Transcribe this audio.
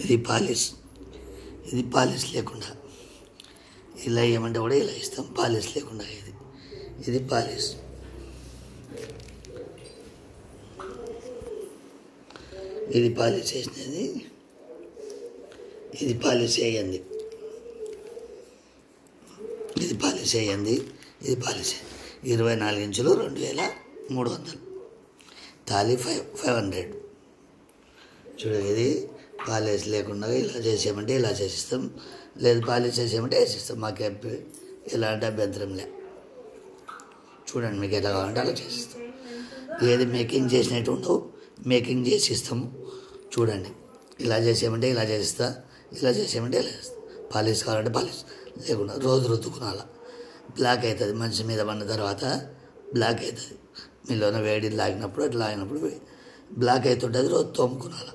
ఇది పాలిష్. ఇది పాలిష్ లేకుండా ఇలా ఏమంటే కూడా ఇలా ఇస్తాం, పాలిష్ లేకుండా. ఇది పాలిష్. ఇది పాలిష్ చేసినది, ఇది పాలిష్ చేయండి, ఇది పాలిష్ చేయండి, ఇది పాలిష్ 24 ఇంచులు 2300. తాళి 500. చూడండి, ఇది పాలిష్ లేకుండా ఇలా చేసేయమంటే ఇలా చేసిస్తాం, లేదు పాలిష్ చేసేయమంటే వేసిస్తాం. మాకు ఎలాంటి అభ్యంతరం లే. చూడండి, మీకు ఎలా కావాలంటే అలా చేసిస్తాం. ఏది మేకింగ్ చేసినట్టు ఉండవు, మేకింగ్ చేసి ఇస్తాము. చూడండి, ఇలా చేసేయమంటే ఇలా చేసిస్తా, ఇలా చేసేయమంటే ఇలా చేస్తా. పాలిష్ కావాలంటే పాలిష్, లేకుండా రోజు రుద్దుకునాల. బ్లాక్ అవుతుంది, మనిషి మీద పడిన తర్వాత బ్లాక్ అవుతుంది. మీలోనే వేడి లాగినప్పుడు అట్లా లాగినప్పుడు బ్లాక్ అవుతుంటుంది, రోజు తోముకునాల.